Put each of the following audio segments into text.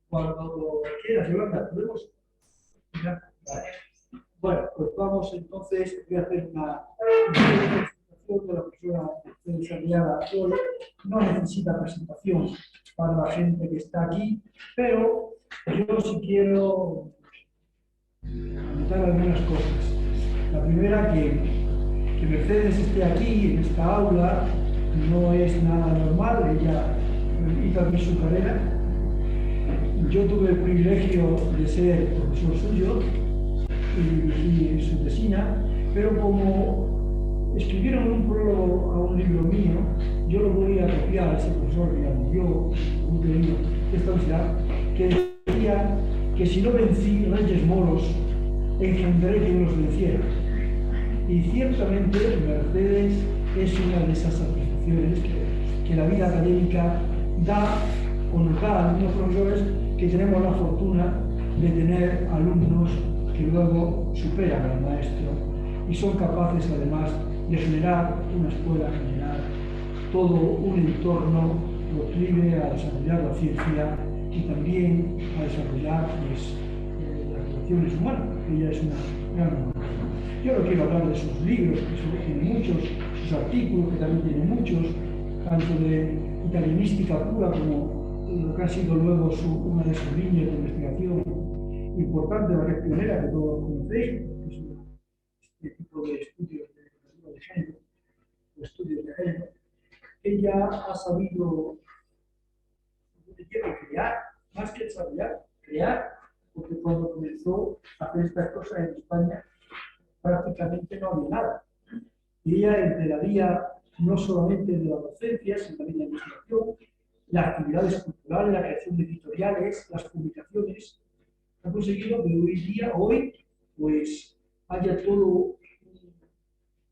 Cuando quieras, Yolanda, ¿podemos? Vale. Bueno, pues vamos entonces, voy a hacer una presentación de la persona desarrollada hoy. No necesita presentación para la gente que está aquí, pero yo sí quiero comentar algunas cosas. La primera, que Mercedes esté aquí, en esta aula, no es nada normal. Ella hizo aquí su carrera. Yo tuve el privilegio de ser profesor suyo y dirigí su tesina, pero como escribieron un prólogo a un libro mío, yo lo voy a copiar a ese profesor, digamos, yo, un querido de esta universidad, que decía que si no vencí reyes moros, engendraré que yo los venciera. Y ciertamente Mercedes es una de esas satisfacciones que la vida académica da o nos da a algunos profesores que tenemos la fortuna de tener alumnos que luego superan al maestro y son capaces además de generar una escuela, generar todo un entorno proclive a desarrollar la ciencia y también a desarrollar pues, las relaciones humanas, que ella es una gran humanidad. Yo no quiero hablar de sus libros, que tiene muchos, sus artículos, que también tiene muchos, tanto de italianística pura como lo que ha sido luego una de sus líneas de investigación importante, la red pionera, que todos conocéis, que es este tipo de estudios de género, de estudios de género. Ella ha sabido crear, más que desarrollar, crear, porque cuando comenzó a hacer estas cosas en España, prácticamente no había nada. Y ella, entre la vía no solamente de la docencia, sino también de la investigación, las actividades culturales, la creación de editoriales, las publicaciones, ha conseguido que hoy, pues, haya todo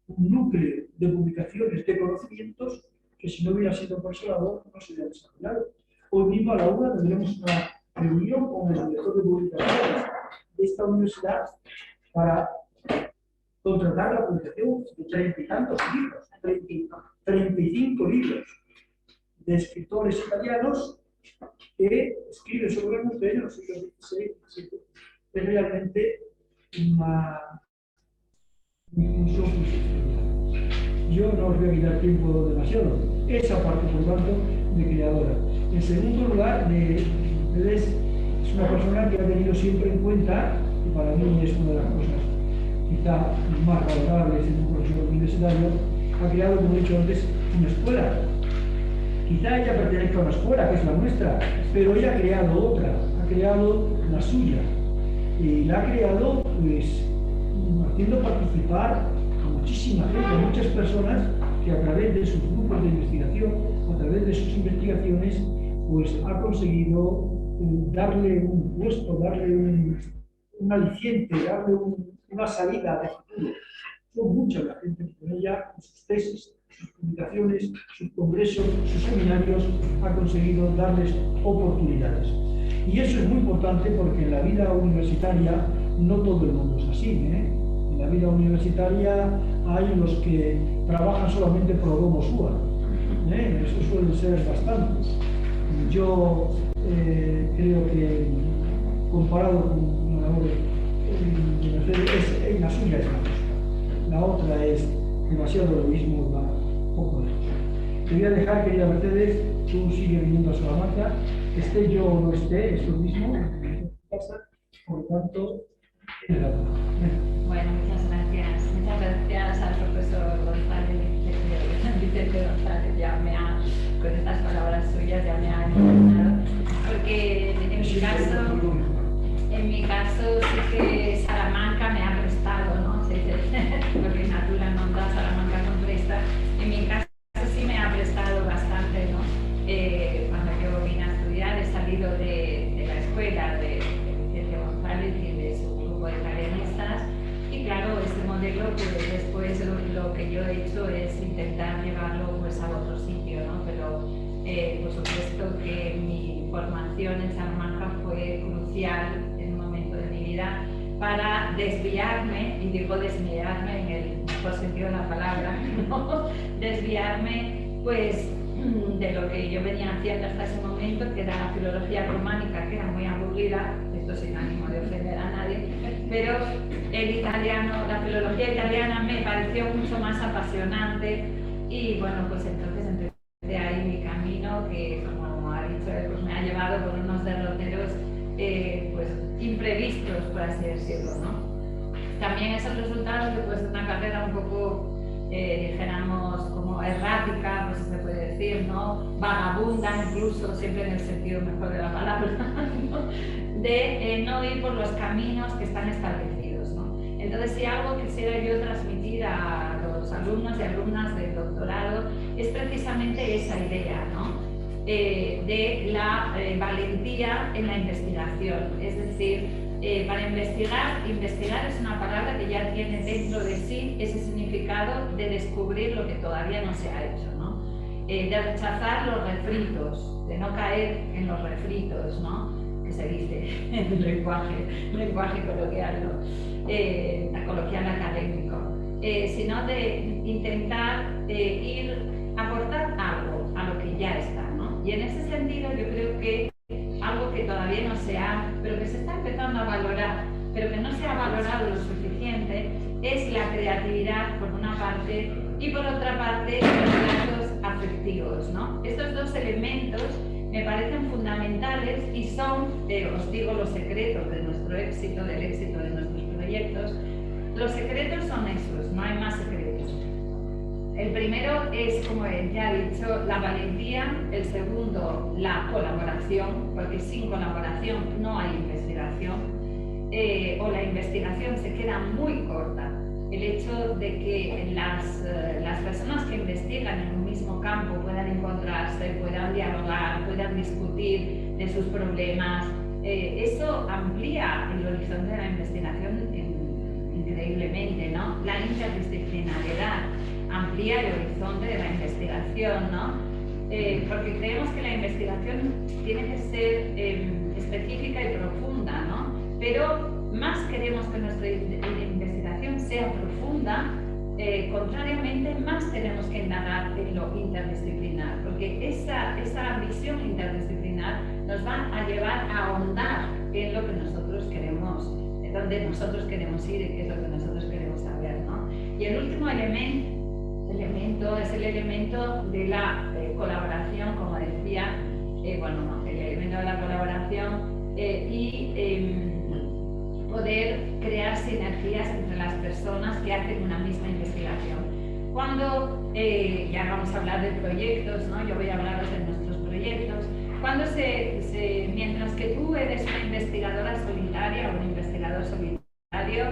un núcleo de publicaciones, de conocimientos, que si no hubiera sido por ese lado, no se hubiera desarrollado. Hoy mismo a la una tendremos una reunión con el director de publicaciones de esta universidad para contratar la publicación de 30 y tantos libros, 35 libros de escritores italianos que escriben sobre la mujer en los siglos XVI y XVII. Es realmente un soplo. Yo no os voy a quitar tiempo demasiado. Esa parte, por lo tanto, de creadora. En segundo lugar, es una persona que ha tenido siempre en cuenta, y para mí es una de las cosas quizá más valorables en un profesor universitario, ha creado, como he dicho antes, una escuela. Quizá ella pertenezca a una escuela, que es la nuestra, pero ella ha creado otra, ha creado la suya. Y la ha creado, pues, haciendo participar a muchísima gente, a muchas personas que a través de sus grupos de investigación, a través de sus investigaciones, pues ha conseguido darle un puesto, darle un aliciente, darle una salida de futuro. Son muchas la gente que con ella, con sus tesis, sus publicaciones, sus congresos, sus seminarios, ha conseguido darles oportunidades. Y eso es muy importante porque en la vida universitaria no todo el mundo es así, En la vida universitaria hay los que trabajan solamente pro bono sua, Eso suelen ser bastantes. Yo creo que comparado con la labor de Mercedes, la suya es la justa. La otra es demasiado egoísmo, va poco lejos. Te voy a dejar, querida Mercedes, tú sigue viniendo a Salamanca, esté yo o no esté, es lo mismo, en casa, por lo tanto, tiene la palabra. Bueno, muchas gracias. Muchas gracias al profesor González, Vicente González, con estas palabras suyas ya me ha emocionado, porque en mi caso sí que Salamanca me ha prestado, ¿no? Porque Natura no da, Salamanca no presta. En mi caso sí me ha prestado bastante, ¿no? Cuando yo vine a estudiar, he salido de la escuela de Vicente González y de su grupo de académicos. Y claro, este modelo, pues después lo que yo he hecho es intentar llevarlo pues a otro sitio, ¿no? Pero por supuesto que mi formación en Salamanca fue crucial en un momento de mi vida para desviarme, y digo desviarme en el mejor sentido de la palabra, ¿no? Desviarme pues de lo que yo venía haciendo hasta ese momento movimiento que era la filología románica, que era muy aburrida, esto sin ánimo de ofender a nadie, pero el italiano, la filología italiana me pareció mucho más apasionante y bueno, pues entonces empecé ahí mi camino que, como ha dicho él, pues me ha llevado por unos derroteros pues imprevistos, por así decirlo, ¿no? También es el resultado de pues, una carrera un poco, dijéramos, como errática, pues se puede decir, ¿no? Vagabunda, incluso, siempre en el sentido mejor de la palabra, ¿no? De no ir por los caminos que están establecidos, ¿no? Entonces, si algo quisiera yo transmitir a los alumnos y alumnas del doctorado es precisamente esa idea, ¿no? De la valentía en la investigación, es decir, para investigar es una palabra que ya tiene dentro de sí ese significado de descubrir lo que todavía no se ha hecho, ¿no? De rechazar los refritos, de no caer en los refritos, ¿no? Que se dice en el lenguaje coloquial, ¿no? Coloquial académico, sino de intentar aportar algo a lo que ya está, ¿no? Y en ese sentido yo creo que algo que todavía no se ha, pero que se está empezando a valorar, pero que no se ha valorado lo suficiente, es la creatividad por una parte y por otra parte los lazos afectivos, ¿no? Estos dos elementos me parecen fundamentales y son, os digo, los secretos de nuestro éxito, del éxito de nuestros proyectos. Los secretos son esos, no hay más secretos. El primero es, como ya he dicho, la valentía. El segundo, la colaboración, porque sin colaboración no hay investigación, o la investigación se queda muy corta. El hecho de que las personas que investigan en un mismo campo puedan encontrarse, puedan dialogar, puedan discutir de sus problemas, eso amplía el horizonte de la investigación increíblemente, ¿no? La interdisciplinariedad amplía el horizonte de la investigación, ¿no? Porque creemos que la investigación tiene que ser específica y profunda, ¿no? Pero más queremos que nuestra investigación sea profunda, contrariamente, más tenemos que indagar en lo interdisciplinar, porque esa visión interdisciplinar nos va a llevar a ahondar en lo que nosotros queremos, en donde nosotros queremos ir y qué es lo que nosotros queremos saber, ¿no? Y el último elemento es el elemento de la colaboración, como decía, el elemento de la colaboración y poder crear sinergias entre las personas que hacen una misma investigación. Cuando, ya vamos a hablar de proyectos, ¿no? Yo voy a hablaros de nuestros proyectos. Cuando mientras que tú eres una investigadora solitaria o un investigador solitario,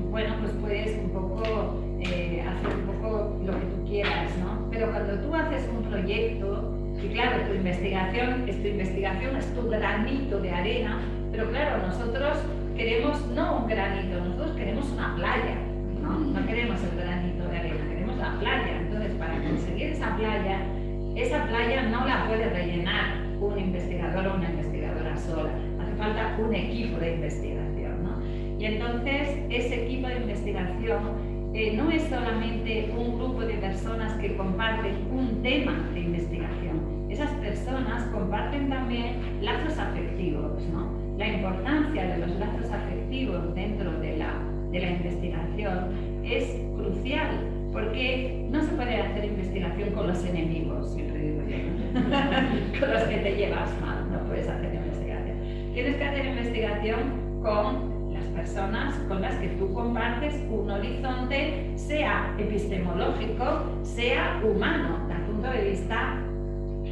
bueno, pues puedes un poco hacer un poco lo que tú quieras, ¿no? Pero cuando tú haces un proyecto, y claro, tu investigación es tu granito de arena, pero claro, nosotros queremos no un granito, nosotros queremos una playa, ¿no? No queremos el granito de arena, queremos la playa. Entonces, para conseguir esa playa no la puede rellenar un investigador o una investigadora sola, hace falta un equipo de investigación, ¿no? Y entonces, ese equipo de investigación no es solamente un grupo de personas que comparten un tema de investigación. Esas personas comparten también lazos afectivos, ¿no? La importancia de los lazos afectivos dentro de la investigación es crucial, porque no se puede hacer investigación con los enemigos, siempre digo yo, con los que te llevas mal, no puedes hacer investigación. Tienes que hacer investigación con las personas con las que tú compartes un horizonte, sea epistemológico, sea humano, desde el punto de vista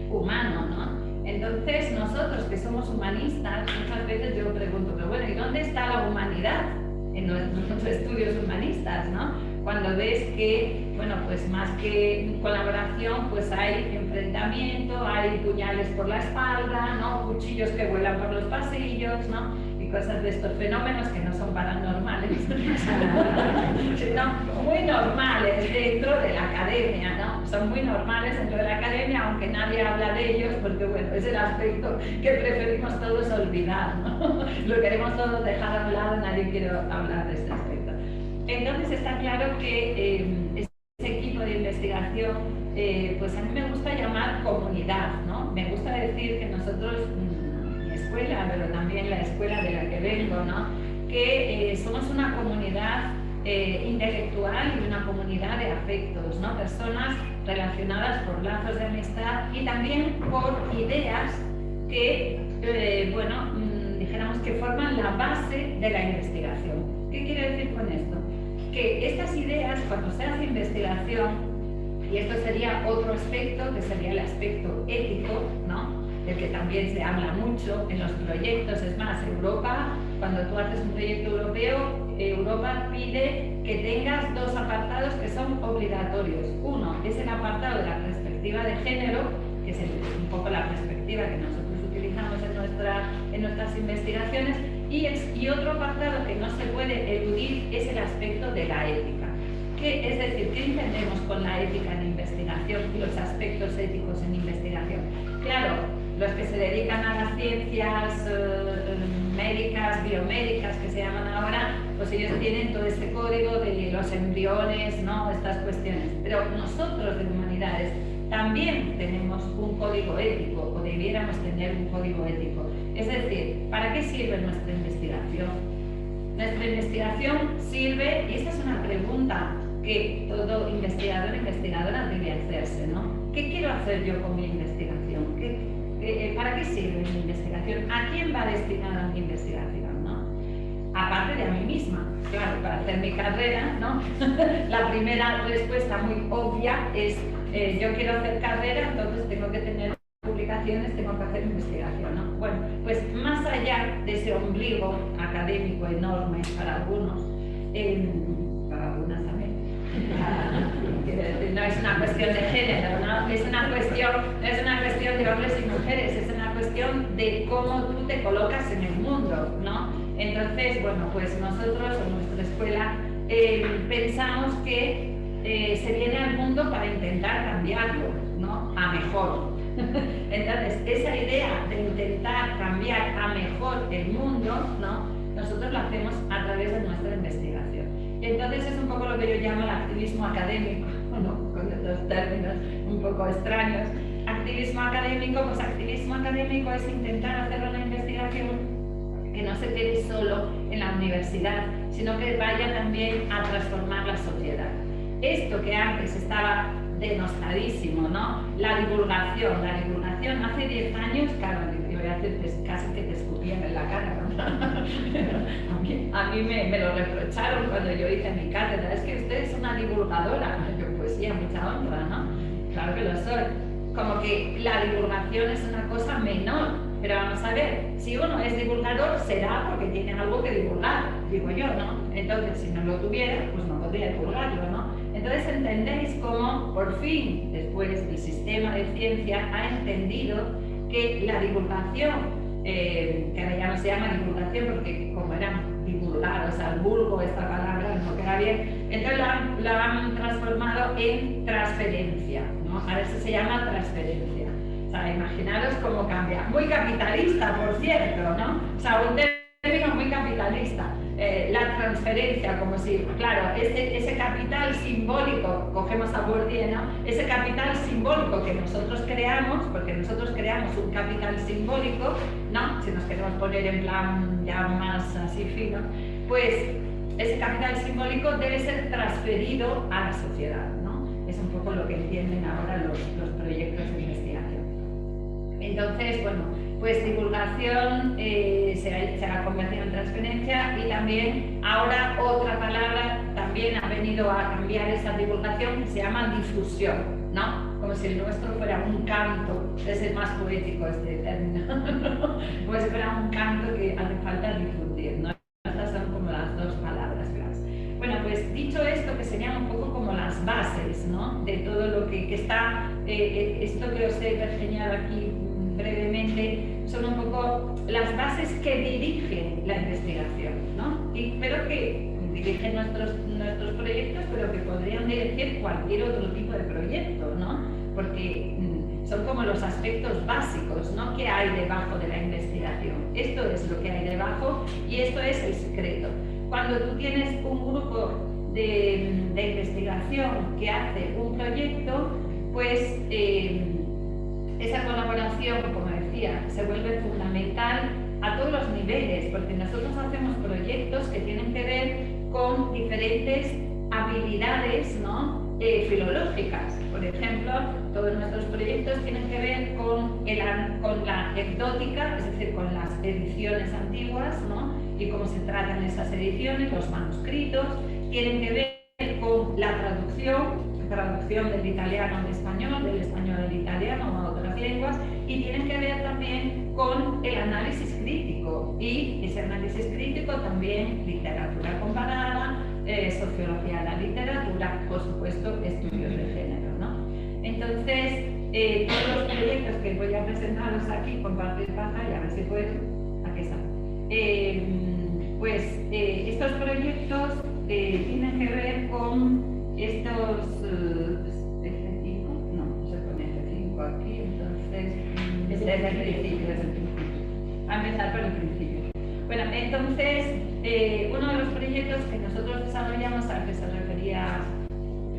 humano, ¿no? Entonces, nosotros que somos humanistas, muchas veces yo pregunto, pero bueno, ¿y dónde está la humanidad en nuestros estudios humanistas, ¿no? Cuando ves que, bueno, pues más que colaboración, pues hay enfrentamiento, hay puñales por la espalda, ¿no? Cuchillos que vuelan por los pasillos, ¿no? Cosas de estos fenómenos que no son paranormales, sino muy normales dentro de la academia, ¿no? Son muy normales dentro de la academia, aunque nadie habla de ellos, porque bueno, es el aspecto que preferimos todos olvidar, ¿no? Lo queremos todos dejar a un lado, nadie quiere hablar de este aspecto. Entonces está claro que este equipo de investigación, pues a mí me gusta llamar comunidad, ¿no? Me gusta decir nosotros, mi escuela, pero también la escuela de la que vengo, ¿no? Que somos una comunidad intelectual y una comunidad de afectos, ¿no? Personas relacionadas por lazos de amistad y también por ideas que, bueno, dijéramos que forman la base de la investigación. ¿Qué quiere decir con esto? Que estas ideas, cuando se hace investigación, y esto sería otro aspecto, que sería el aspecto ético, ¿no? Del que también se habla mucho en los proyectos. Es más, Europa, cuando tú haces un proyecto europeo, Europa pide que tengas dos apartados que son obligatorios. Uno es el apartado de la perspectiva de género, que es un poco la perspectiva que nosotros utilizamos en nuestras investigaciones, y otro apartado que no se puede eludir es el aspecto de la ética. Es decir, ¿qué entendemos con la ética en investigación y los aspectos éticos en investigación? Claro, los que se dedican a las ciencias médicas, biomédicas, que se llaman ahora, pues ellos tienen todo este código de los embriones, ¿no? Estas cuestiones. Pero nosotros de humanidades también tenemos un código ético, o debiéramos tener un código ético. Es decir, ¿para qué sirve nuestra investigación? Nuestra investigación sirve, y esta es una pregunta que todo investigador e investigadora debe hacerse, ¿no? ¿Qué quiero hacer yo con mi investigación? ¿Para qué sirve mi investigación? ¿A quién va destinada mi investigación, no? Aparte de a mí misma, claro, para hacer mi carrera, ¿no? La primera respuesta muy obvia es yo quiero hacer carrera, entonces tengo que tener publicaciones, tengo que hacer investigación, ¿no? Bueno, pues más allá de ese ombligo académico enorme para algunos, para algunas también, no es una cuestión de género, ¿no? Es una cuestión de hombres y mujeres, es una cuestión de cómo tú te colocas en el mundo, ¿no? Entonces, bueno, pues nosotros en nuestra escuela pensamos que se viene al mundo para intentar cambiarlo, ¿no? A mejor. Entonces, esa idea de intentar cambiar a mejor el mundo, ¿no? Nosotros lo hacemos a través de nuestra investigación. Entonces es un poco lo que yo llamo el activismo académico, ¿no? Con estos términos un poco extraños. Activismo académico, pues activismo académico es intentar hacer una investigación que no se quede solo en la universidad, sino que vaya también a transformar la sociedad. Esto que antes estaba denostadísimo, ¿no? La divulgación hace 10 años, claro, yo voy a decir casi que te escupían en la cara, ¿no? a mí me lo reprocharon cuando yo hice mi cátedra, es que usted es una divulgadora. Yo, pues sí, a mucha honra, ¿no? Claro que lo soy. Como que la divulgación es una cosa menor, pero vamos a ver, si uno es divulgador será porque tiene algo que divulgar, digo yo, ¿no? Entonces, si no lo tuviera, pues no podría divulgarlo, ¿no? Entonces entendéis cómo, por fin, después el sistema de ciencia ha entendido que la divulgación, que ahora ya no se llama divulgación porque como era divulgar, o sea, el vulgo, esta palabra no queda bien, entonces la han transformado en transferencia, ¿no? Ahora eso se llama transferencia. O sea, imaginaros cómo cambia. Muy capitalista, por cierto, ¿no? O sea, un término muy capitalista. La transferencia, como si, claro, ese capital simbólico, cogemos a Bourdieu, ¿no? Ese capital simbólico que nosotros creamos, porque nosotros creamos un capital simbólico, ¿no? Si nos queremos poner en plan ya más así fino, pues ese capital simbólico debe ser transferido a la sociedad, ¿no? Es un poco lo que entienden ahora los proyectos de investigación. Entonces, bueno, pues divulgación se ha convertido en transferencia y también ahora otra palabra también ha venido a cambiar esa divulgación que se llama difusión, ¿no? Como si el nuestro fuera un canto, es el más poético este término, como si fuera un canto que hace falta difundir, ¿no? Estas son como las dos palabras claves. Bueno, pues dicho esto, que serían un poco como las bases, ¿no? De todo lo que está, esto que os he pergeñado aquí brevemente, son un poco las bases que dirigen la investigación, ¿no? Pero que dirigen nuestros proyectos, pero que podrían dirigir cualquier otro tipo de proyecto, ¿no? Porque son como los aspectos básicos, ¿no? ¿Qué hay debajo de la investigación? Esto es lo que hay debajo y esto es el secreto. Cuando tú tienes un grupo de investigación que hace un proyecto, pues esa colaboración, como decía, sociología se vuelve fundamental a todos los niveles, porque nosotros hacemos proyectos que tienen que ver con diferentes habilidades, ¿no? Filológicas. Por ejemplo, todos nuestros proyectos tienen que ver con la anecdótica, es decir, con las ediciones antiguas, ¿no? Y cómo se tratan esas ediciones, los manuscritos, tienen que ver con la traducción del italiano al español, del español al italiano o a otras lenguas, y tienen que ver también con el análisis crítico, y ese análisis crítico también literatura comparada, sociología de la literatura, por supuesto, estudios de género, ¿no? Entonces, todos los proyectos que voy a presentaros aquí, compartir pantalla, a ver si puedo, aquí está. Estos proyectos tienen que ver con estos F5, no se pone F5 aquí, entonces desde el principio, a empezar por el principio. Bueno, entonces uno de los proyectos que nosotros desarrollamos, al que se refería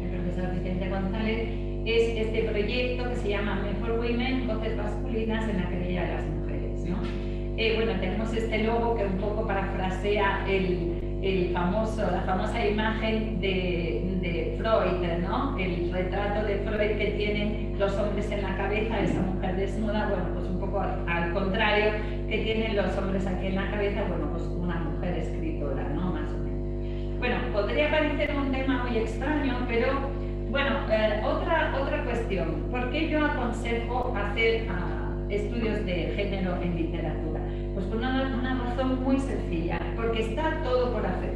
el profesor Vicente González, es este proyecto que se llama Men for Women, voces masculinas en la querella de las mujeres, ¿no? Bueno, tenemos este logo que un poco parafrasea la famosa imagen de Freud, ¿no? El retrato de Freud que tienen los hombres en la cabeza, esa mujer desnuda, bueno, pues un poco al contrario que tienen los hombres aquí en la cabeza, bueno, pues una mujer escritora, ¿no? Más o menos. Bueno, podría parecer un tema muy extraño, pero bueno, otra cuestión. ¿Por qué yo aconsejo hacer estudios de género en literatura? Pues por una razón muy sencilla, porque está todo por hacer.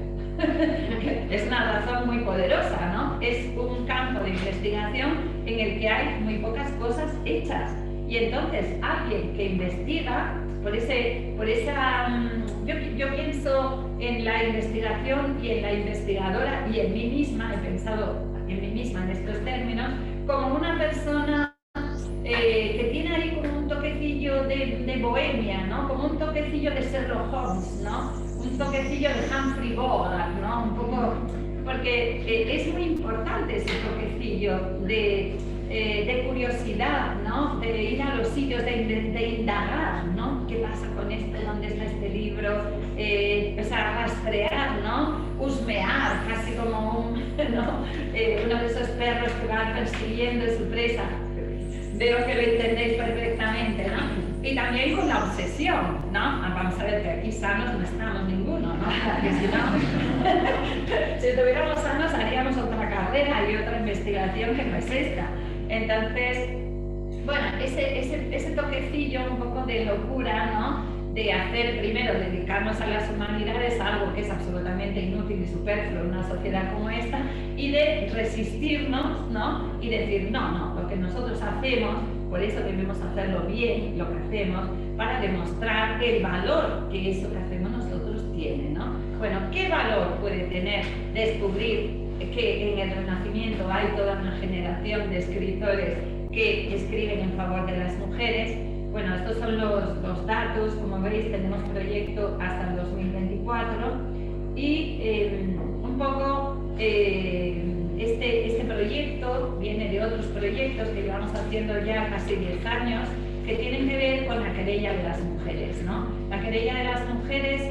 Es una razón muy poderosa, ¿no? Es un campo de investigación en el que hay muy pocas cosas hechas. Y entonces alguien que investiga, yo pienso en la investigación y en la investigadora y en mí misma, he pensado en mí misma en estos términos, como una persona que tiene ahí como un toquecillo de bohemia, ¿no? Como un toquecillo de Sherlock Holmes, ¿no? Un toquecillo de Humphrey Bogart, ¿no? Un poco, porque es muy importante ese toquecillo de curiosidad, ¿no? De ir a los sitios, de indagar, ¿no? ¿Qué pasa con esto? ¿Dónde está este libro? Empezar a rastrear, ¿no? Husmear, casi como uno de esos perros que va persiguiendo a su presa. Veo que lo entendéis perfectamente, ¿no? Y también con la obsesión, ¿no? Vamos a ver que aquí sanos no estamos ninguno, ¿no? Porque si no, si estuviéramos sanos haríamos otra carrera y otra investigación que no es esta. Entonces, bueno, ese toquecillo un poco de locura, ¿no? De hacer primero, dedicarnos a las humanidades, algo que es absolutamente inútil y superfluo en una sociedad como esta, y de resistirnos, ¿no? Y decir, no, lo que nosotros hacemos, por eso debemos hacerlo bien, lo que hacemos, para demostrar el valor que eso que hacemos nosotros tiene, ¿no? Bueno, ¿qué valor puede tener descubrir que en el Renacimiento hay toda una generación de escritores que escriben en favor de las mujeres? Bueno, estos son los datos, como veis tenemos proyecto hasta el 2024 y un poco este proyecto viene de otros proyectos que llevamos haciendo ya casi 10 años que tienen que ver con la querella de las mujeres, ¿no? La querella de las mujeres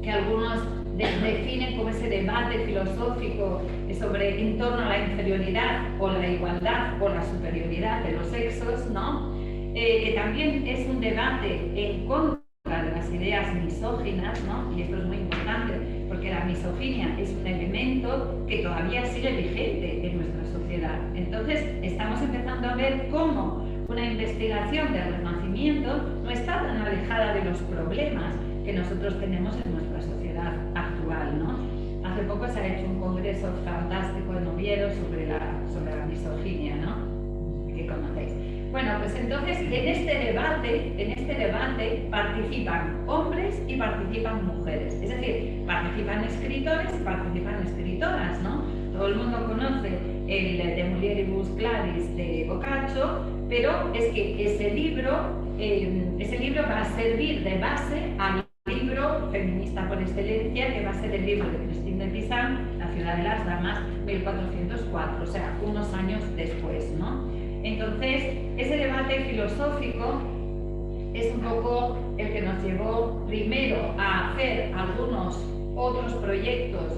que algunos definen como ese debate filosófico en torno a la inferioridad o la igualdad o la superioridad de los sexos, ¿no? Que también es un debate en contra de las ideas misóginas, ¿no? Y esto es muy importante, porque la misoginia es un elemento que todavía sigue vigente en nuestra sociedad. Entonces, estamos empezando a ver cómo una investigación del Renacimiento no está tan alejada de los problemas que nosotros tenemos en nuestra sociedad actual, ¿no? Hace poco se ha hecho un congreso fantástico en Oviedo sobre la misoginia, ¿no? Que conocéis. Bueno, pues entonces en este debate participan hombres y participan mujeres, es decir, participan escritores y participan escritoras, ¿no? Todo el mundo conoce el de Mulieribus Claris de Boccaccio, pero es que ese libro va a servir de base al libro feminista por excelencia, que va a ser el libro de Christine de Pizan, La ciudad de las damas, 1404, o sea, unos años después, ¿no? Entonces, ese debate filosófico es un poco el que nos llevó primero a hacer algunos otros proyectos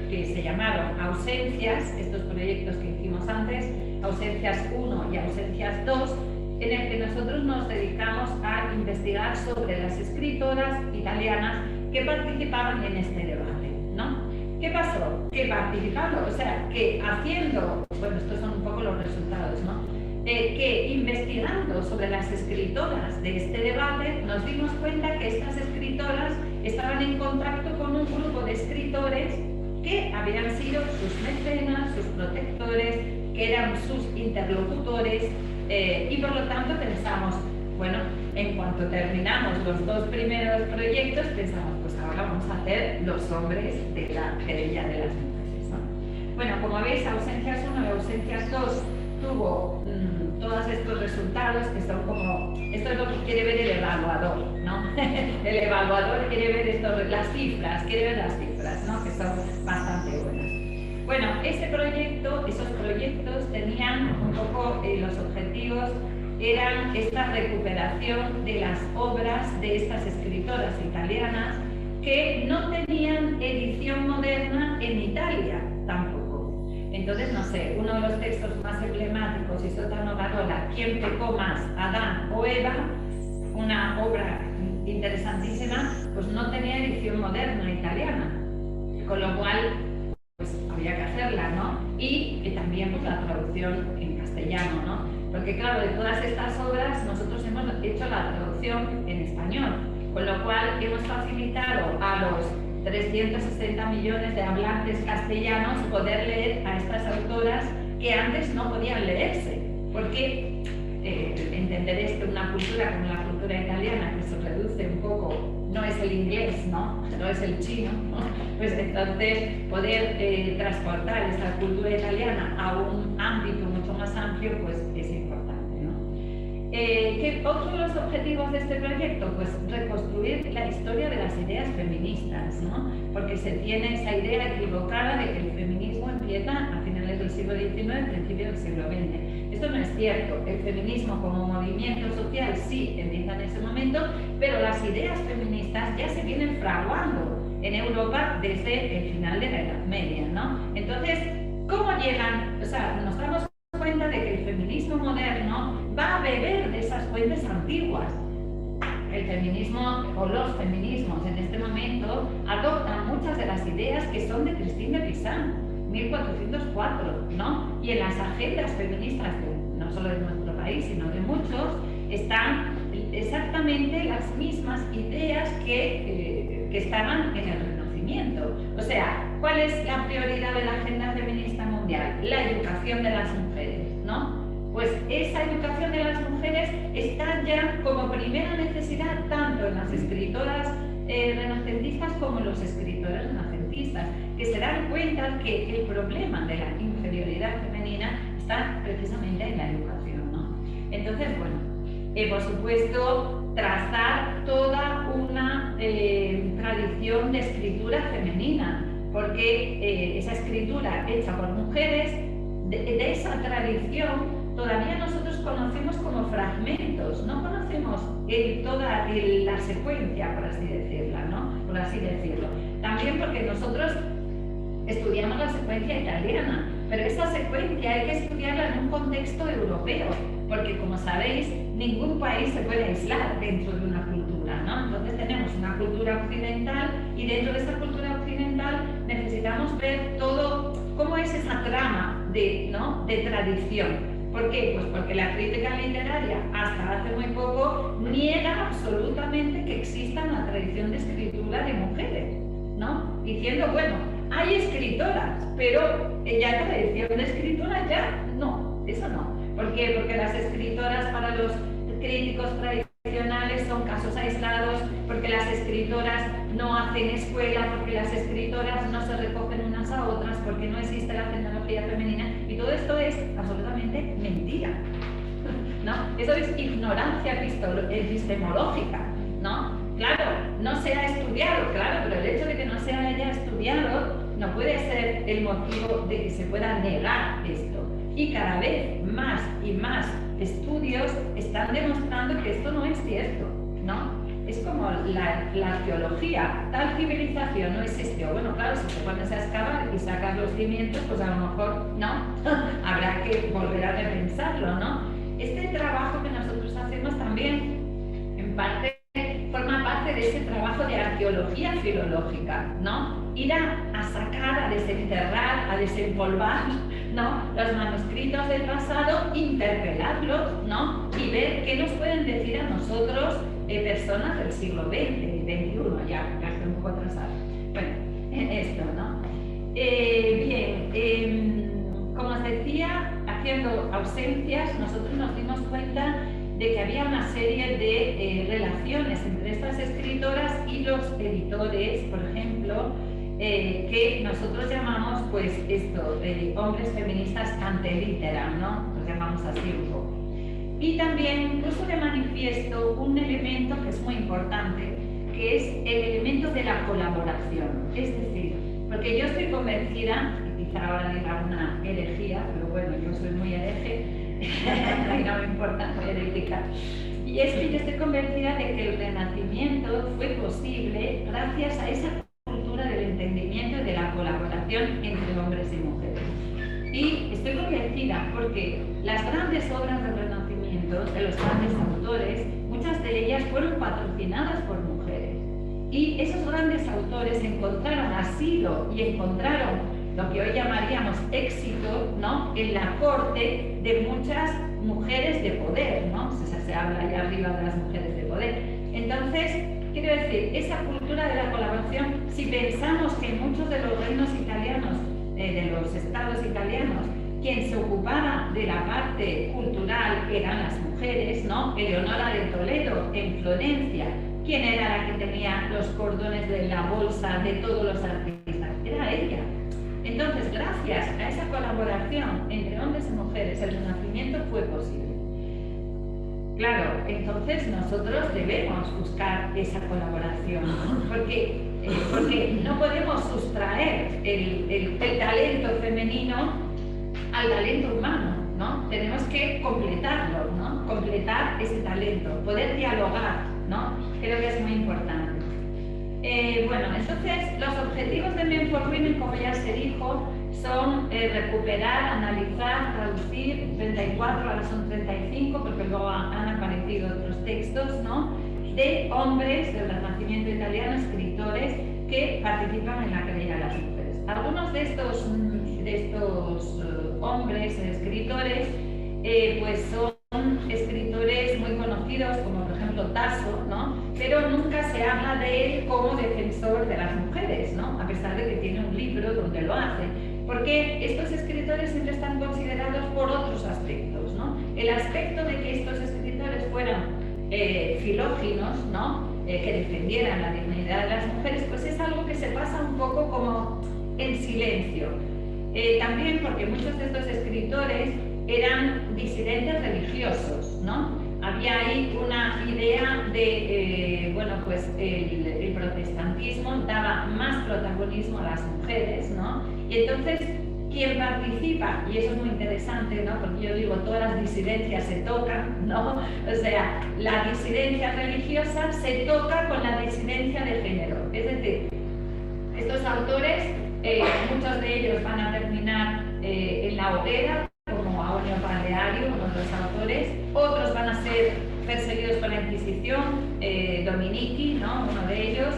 que se llamaron ausencias, estos proyectos que hicimos antes, ausencias 1 y ausencias 2, en el que nosotros nos dedicamos a investigar sobre las escritoras italianas que participaban en este debate, ¿no? ¿Qué pasó? Que participando, o sea, que haciendo, bueno, estos son un poco los resultados, ¿no? Que investigando sobre las escritoras de este debate, nos dimos cuenta que estas escritoras estaban en contacto con un grupo de escritores que habían sido sus mecenas, sus protectores, que eran sus interlocutores, y por lo tanto pensamos, bueno, en cuanto terminamos los 2 primeros proyectos, pensamos, pues ahora vamos a hacer los hombres de la querella de las mujeres, ¿no? Bueno, como veis, ausencias 1 y ausencias 2 tuvo todos estos resultados que son como, esto es lo que quiere ver el evaluador, ¿no? El evaluador quiere ver las cifras, ¿no? Que son bastante buenas. Bueno, esos proyectos tenían un poco los objetivos, eran esta recuperación de las obras de estas escritoras italianas que no tenían edición moderna en Italia tampoco. Entonces, no sé, uno de los textos más emblemáticos, Isótano Garola, ¿Quién pecó más, Adán o Eva?, una obra interesantísima, pues no tenía edición moderna italiana, con lo cual pues había que hacerla, ¿no? Y también pues la traducción en castellano, ¿no? Porque claro, de todas estas obras nosotros hemos hecho la traducción en español, con lo cual hemos facilitado a los 360 millones de hablantes castellanos poder leer a estas autoras que antes no podían leerse, porque entenderéis que una cultura como la cultura italiana, que se reduce un poco, no es el inglés, ¿no? No es el chino, ¿no? Pues entonces poder transportar esta cultura italiana a un ámbito mucho más amplio, pues es importante, ¿no? ¿Qué otro de los objetivos de este proyecto? Pues reconstruir la historia de las ideas feministas, ¿no? Porque se tiene esa idea equivocada de que el feminismo empieza a finales del siglo XIX, principios del siglo XX. Esto no es cierto. El feminismo como movimiento social sí empieza en ese momento, pero las ideas feministas ya se vienen fraguando en Europa desde el final de la Edad Media, ¿no? Entonces, ¿cómo llegan? O sea, nos damos cuenta de que el feminismo moderno va a beber de esas fuentes antiguas. El feminismo o los feminismos en este momento adoptan muchas de las ideas que son de Christine de Pizan, 1404, ¿no? Y en las agendas feministas, no solo de nuestro país, sino de muchos, están exactamente las mismas ideas que estaban en el Renacimiento. O sea, ¿cuál es la prioridad de la agenda feminista mundial? La educación de las mujeres, ¿no? Pues esa educación de las mujeres está ya como primera necesidad tanto en las escritoras renacentistas como en los escritores renacentistas, que se dan cuenta que el problema de la inferioridad femenina está precisamente en la educación, ¿no? Entonces, bueno, por supuesto, trazar toda una tradición de escritura femenina, porque esa escritura hecha por mujeres, de esa tradición, todavía nosotros conocemos como fragmentos, no conocemos toda la secuencia, por así decirla, ¿no? Por así decirlo. También porque nosotros estudiamos la secuencia italiana, pero esa secuencia hay que estudiarla en un contexto europeo, porque como sabéis, ningún país se puede aislar dentro de una cultura, ¿no? Entonces tenemos una cultura occidental y dentro de esa cultura occidental necesitamos ver todo, cómo es esa trama de tradición. ¿Por qué? Pues porque la crítica literaria hasta hace muy poco niega absolutamente que exista una tradición de escritura de mujeres, ¿no? Diciendo, bueno, hay escritoras, pero ya tradición de escritura ya no, eso no. ¿Por qué? Porque las escritoras para los críticos tradicionales son casos aislados, porque las escritoras no hacen escuela, porque las escritoras no se recogen unas a otras, porque no existe la tecnología femenina, y todo esto es absolutamente mentira, ¿no? Eso es ignorancia epistemológica, ¿no? Claro, no se ha estudiado, claro, pero el hecho de que no se haya estudiado no puede ser el motivo de que se pueda negar esto. Y cada vez más y más estudios están demostrando que esto no es cierto, ¿no? Es como la arqueología, tal civilización no existió. Bueno, claro, si te pones a excavar y sacas los cimientos, pues a lo mejor no, habrá que volver a repensarlo, ¿no? Este trabajo que nosotros hacemos también, en parte, forma parte de ese trabajo de arqueología filológica, ¿no? Ir a sacar, a desenterrar, a desempolvar, ¿no? Los manuscritos del pasado, interpelarlos, ¿no? Y ver qué nos pueden decir a nosotros personas del siglo XX, XXI, ya estoy un poco atrasada. Bueno, esto, ¿no? Como os decía, haciendo ausencias, nosotros nos dimos cuenta de que había una serie de relaciones entre estas escritoras y los editores, por ejemplo, que nosotros llamamos, pues, esto, hombres feministas ante litteram, ¿no? Los llamamos así un poco. Y también puso de manifiesto un elemento que es muy importante, que es el elemento de la colaboración. Es decir, porque yo estoy convencida, y quizá ahora diga una herejía, pero bueno, yo soy muy hereje, y no me importa, soy herética. Y es que yo estoy convencida de que el Renacimiento fue posible gracias a esa cultura del entendimiento y de la colaboración entre hombres y mujeres. Y estoy convencida porque las grandes obras del Renacimiento, de los grandes autores, muchas de ellas fueron patrocinadas por mujeres. Y esos grandes autores encontraron asilo y encontraron lo que hoy llamaríamos éxito, ¿no?, en la corte de muchas mujeres de poder, ¿no? Se habla allá arriba de las mujeres de poder. Entonces, quiero decir, esa cultura de la colaboración, si pensamos que en muchos de los reinos italianos, de los estados italianos, quien se ocupaba de la parte cultural eran las mujeres, ¿no? Eleonora de Toledo en Florencia, ¿quién era la que tenía los cordones de la bolsa de todos los artistas? Era ella. Entonces, gracias a esa colaboración entre hombres y mujeres, el Renacimiento fue posible. Claro, entonces nosotros debemos buscar esa colaboración, ¿no? Porque no podemos sustraer el talento femenino al talento humano, ¿no? Tenemos que completarlo, ¿no? Completar ese talento, poder dialogar, ¿no? Creo que es muy importante. Bueno, entonces los objetivos de Men for Women, como ya se dijo, son recuperar, analizar, traducir 34, ahora son 35, porque luego han aparecido otros textos, ¿no?, de hombres del Renacimiento italiano, escritores que participan en la querella de las mujeres. Algunos de estos hombres escritores pues son escritores muy conocidos, como por ejemplo Tasso, ¿no?, pero nunca se habla de él como defensor de las mujeres, ¿no?, a pesar de que tiene un libro donde lo hace, porque estos escritores siempre están considerados por otros aspectos, ¿no? El aspecto de que estos escritores fueran filóginos, ¿no?, que defendieran la dignidad de las mujeres, pues es algo que se pasa un poco como en silencio. También porque muchos de estos escritores eran disidentes religiosos, ¿no? Había ahí una idea de, bueno, pues el protestantismo daba más protagonismo a las mujeres, ¿no? Y entonces, quien participa, y eso es muy interesante, ¿no?, porque yo digo, todas las disidencias se tocan, ¿no? O sea, la disidencia religiosa se toca con la disidencia de género. Es decir, estos autores, muchos de ellos van a terminar en la hoguera, como Aurelio Paleario, uno de los autores, otros van a ser perseguidos por la Inquisición, Dominici, ¿no?, uno de ellos.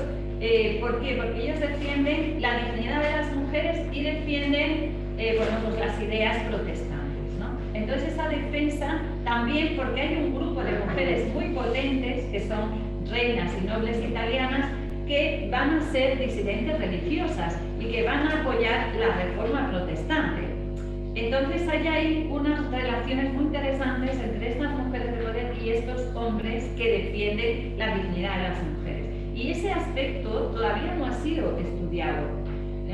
¿Por qué? Porque ellos defienden la dignidad de las mujeres y defienden bueno, pues las ideas protestantes, ¿no? Entonces esa defensa también, porque hay un grupo de mujeres muy potentes que son reinas y nobles italianas que van a ser disidentes religiosas y que van a apoyar la reforma protestante. Entonces hay ahí unas relaciones muy interesantes entre estas mujeres de poder y estos hombres que defienden la dignidad de las mujeres. Y ese aspecto todavía no ha sido estudiado.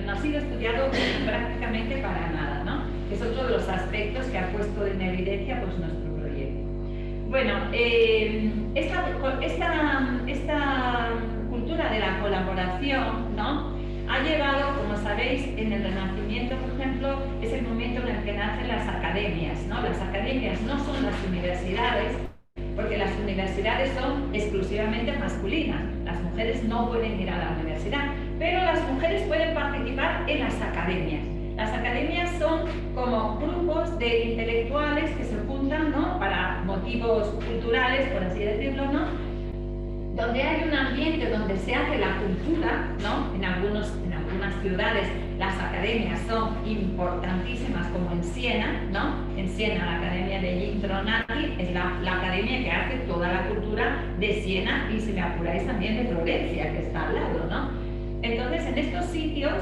No ha sido estudiado prácticamente para nada, ¿no? Es otro de los aspectos que ha puesto en evidencia pues, nuestro proyecto. Bueno, esta cultura de la colaboración, ¿no?, ha llevado, como sabéis, en el Renacimiento, por ejemplo, ejemplo, es el momento en el que nacen las academias, ¿no? Las academias no son las universidades, porque las universidades son exclusivamente masculinas. Las mujeres no pueden ir a la universidad, pero las mujeres pueden participar en las academias. Las academias son como grupos de intelectuales que se juntan, ¿no?, para motivos culturales, por así decirlo, ¿no?, donde hay un ambiente donde se hace la cultura, ¿no? En algunas ciudades las academias son importantísimas, como en Siena, ¿no? En Siena la Academia de Gintronati es la academia que hace toda la cultura de Siena, y si me apuráis también de Florencia, que está al lado, ¿no? Entonces, en estos sitios,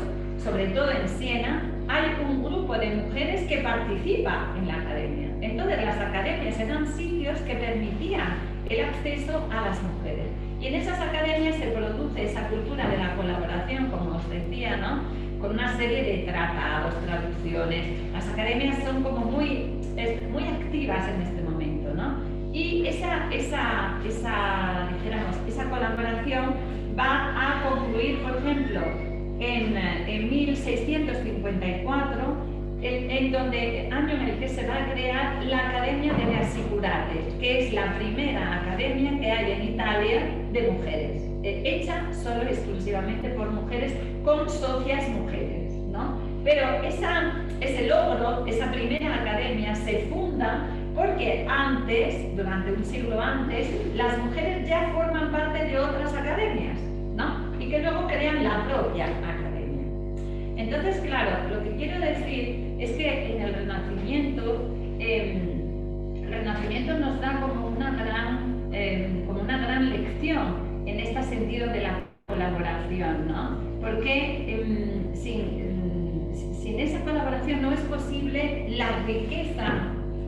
sobre todo en Siena, hay un grupo de mujeres que participa en la academia. Entonces, las academias eran sitios que permitían el acceso a las mujeres. Y en esas academias se produce esa cultura de la colaboración, como os decía, ¿no?, con una serie de tratados, traducciones. Las academias son como muy activas en este momento, ¿no? Y esa colaboración va a concluir, por ejemplo, en 1654, en donde, año en el que se va a crear la Academia delle Assicurate, que es la primera academia que hay en Italia de mujeres, hecha solo exclusivamente por mujeres, con socias mujeres, ¿no? Pero ese logro, esa primera academia, se funda porque antes, durante un siglo antes, las mujeres ya forman parte de otras academias, ¿no?, y que luego crean la propia academia. Entonces, claro, lo que quiero decir es que en el Renacimiento nos da como una gran lección en este sentido de la colaboración, ¿no? Porque sin esa colaboración no es posible la riqueza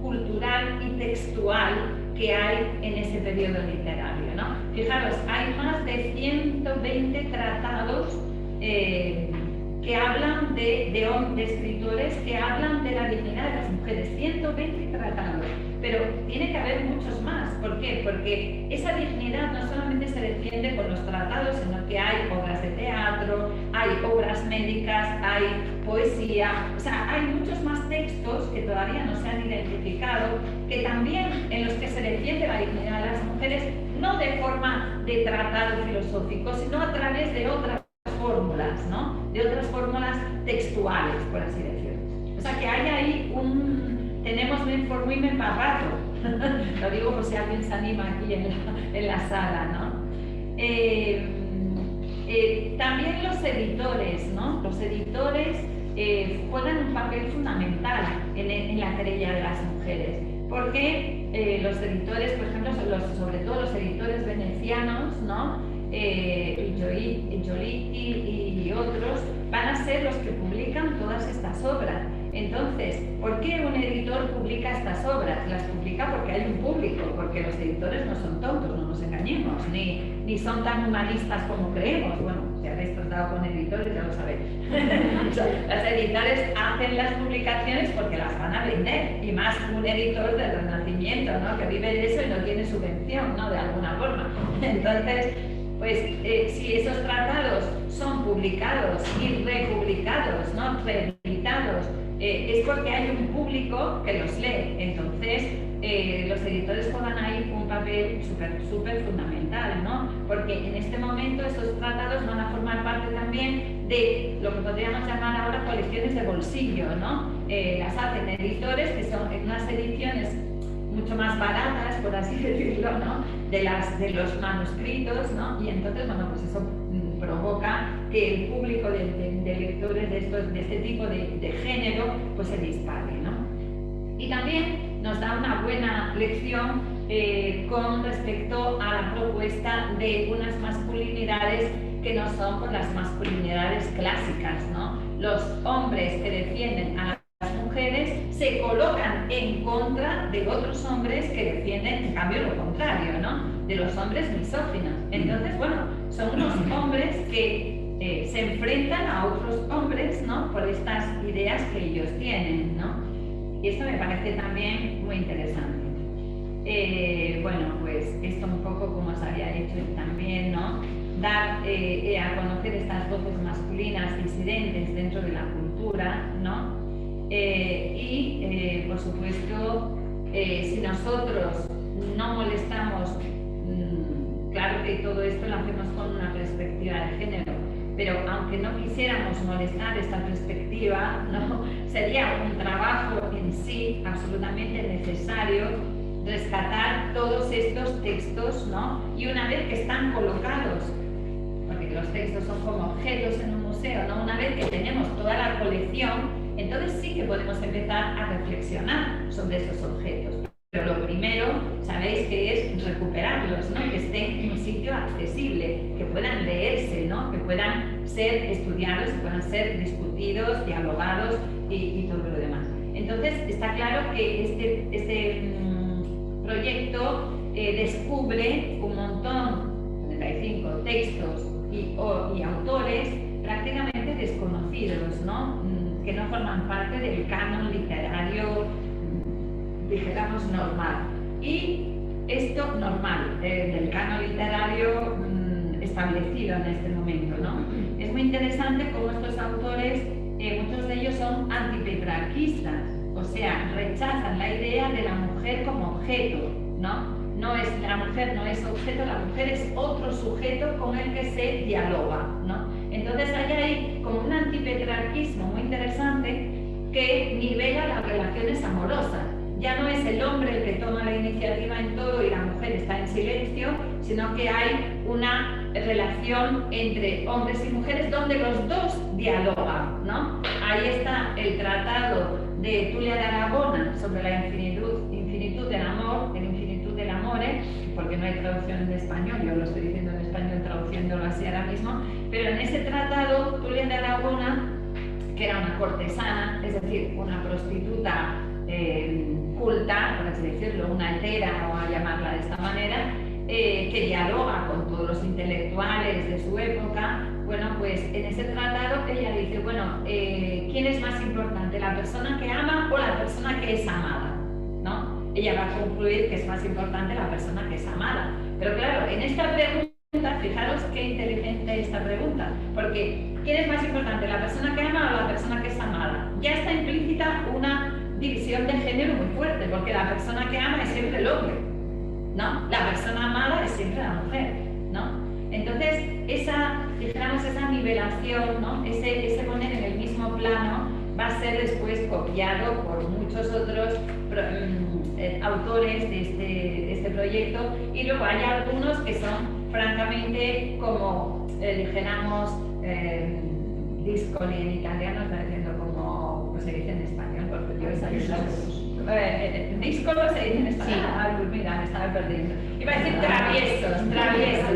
cultural y textual que hay en ese periodo literario, ¿no? Fijaros, hay más de 120 tratados que hablan de escritores que hablan de la dignidad de las mujeres, 120 tratados, pero tiene que haber muchos más. ¿Por qué? Porque esa dignidad no solamente se defiende con los tratados, sino que hay obras de teatro, hay obras médicas, hay poesía, o sea, hay muchos más textos que todavía no se han identificado, que también en los que se defiende la dignidad de las mujeres, no de forma de tratado filosófico, sino a través de otras fórmulas, ¿no?, de otras fórmulas textuales, por así decirlo. O sea que hay ahí tenemos muy memparrato, lo digo por si alguien se anima aquí en la sala, ¿no? También los editores, ¿no? Los editores juegan un papel fundamental en la querella de las mujeres, porque los editores, por ejemplo, sobre todo los editores venecianos, ¿no?, Giolitti y otros, van a ser los que publican todas estas obras. Entonces, ¿por qué un editor publica estas obras? Las publica porque hay un público, porque los editores no son tontos, no nos engañemos, ni son tan humanistas como creemos. Bueno, si habéis tratado con editores ya lo sabéis. Los editores hacen las publicaciones porque las van a vender, y más un editor del Renacimiento, ¿no?, que vive de eso y no tiene subvención, ¿no?, de alguna forma. Entonces, pues si esos tratados son publicados y republicados, ¿no?, reeditados, es porque hay un público que los lee. Entonces, los editores juegan ahí un papel súper fundamental, ¿no? Porque en este momento esos tratados van a formar parte también de lo que podríamos llamar ahora colecciones de bolsillo, ¿no? Las hacen editores que son en unas ediciones mucho más baratas, por así decirlo, ¿no?, de los manuscritos, ¿no? Y entonces, bueno, pues eso provoca que el público de lectores de este tipo de género pues se dispare, ¿no? Y también nos da una buena lección con respecto a la propuesta de unas masculinidades que no son pues, las masculinidades clásicas, ¿no? Los hombres que defienden a las mujeres se colocan en contra de otros hombres que defienden, en cambio, lo contrario, ¿no?, de los hombres misóginos. Entonces, bueno, son unos hombres que se enfrentan a otros hombres, ¿no?, por estas ideas que ellos tienen, ¿no? Y esto me parece también muy interesante. Bueno, pues esto un poco como os había dicho también, ¿no?, dar a conocer estas voces masculinas disidentes dentro de la cultura, ¿no? Por supuesto, si nosotros no molestamos, claro que todo esto lo hacemos con una perspectiva de género, pero aunque no quisiéramos molestar esta perspectiva, ¿no? Sería un trabajo en sí absolutamente necesario rescatar todos estos textos, ¿no? Y una vez que están colocados, porque los textos son como objetos en un museo, ¿no? Una vez que tenemos toda la colección, entonces sí que podemos empezar a reflexionar sobre esos objetos. Pero lo primero, sabéis que es recuperarlos, ¿no? Que estén en un sitio accesible, que puedan leerse, ¿no? Que puedan ser estudiados, que puedan ser discutidos, dialogados y todo lo demás. Entonces, está claro que este proyecto descubre un montón, 35 textos y autores prácticamente desconocidos, ¿no? Que no forman parte del canon literario, dijéramos, normal. Y esto normal, del canon literario establecido en este momento, ¿no? Es muy interesante cómo estos autores, muchos de ellos son antipetrarquistas, o sea, rechazan la idea de la mujer como objeto, ¿no? La mujer no es objeto, la mujer es otro sujeto con el que se dialoga, ¿no? Entonces hay ahí como un antipetrarquismo muy interesante que nivela las relaciones amorosas. Ya no es el hombre el que toma la iniciativa en todo y la mujer está en silencio, sino que hay una relación entre hombres y mujeres donde los dos dialogan, ¿no? Ahí está el tratado de Tulia de Aragona sobre la infinitud del amor, el infinitud del amore, porque no hay traducción en español, yo lo estoy diciendo en español traduciéndolo así ahora mismo, pero en ese tratado Tulia de Aragona, que era una cortesana, es decir, una prostituta culta, por así decirlo, una altera, vamos a llamarla de esta manera, que dialoga con todos los intelectuales de su época. Bueno, pues en ese tratado ella dice, bueno, ¿quién es más importante, la persona que ama o la persona que es amada? ¿No? Ella va a concluir que es más importante la persona que es amada. Pero claro, en esta pregunta, fijaros qué inteligente esta pregunta, porque ¿quién es más importante, la persona que ama o la persona que es amada? Ya está implícita una división de género muy fuerte, porque la persona que ama es siempre el hombre, ¿no? La persona amada es siempre la mujer, ¿no? Entonces, esa nivelación, ¿no? Ese poner en el mismo plano va a ser después copiado por muchos otros autores de este proyecto, y luego hay algunos que son francamente como, dijéramos, discoli en italiano, está diciendo como se dice en español, porque yo díscolo se dice en español. Sí. Ah, pues mira, me estaba perdiendo. Iba a decir traviesos,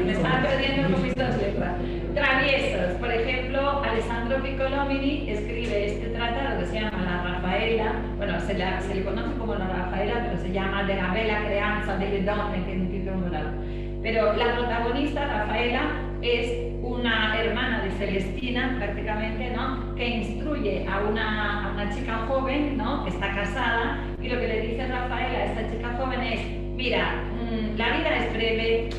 me estaba perdiendo con mis dos letras. Traviesos. Por ejemplo, Alessandro Piccolomini escribe este tratado que se llama La Rafaela. Bueno, se le conoce como La Rafaela, pero se llama De la bella creanza delle donne, que es un título moral. Pero la protagonista, Rafaela, es una hermana de Celestina, prácticamente, ¿no? Que instruye a una chica joven, ¿no? Que está casada, y lo que le dice Rafaela a esta chica joven es, mira, la vida es breve,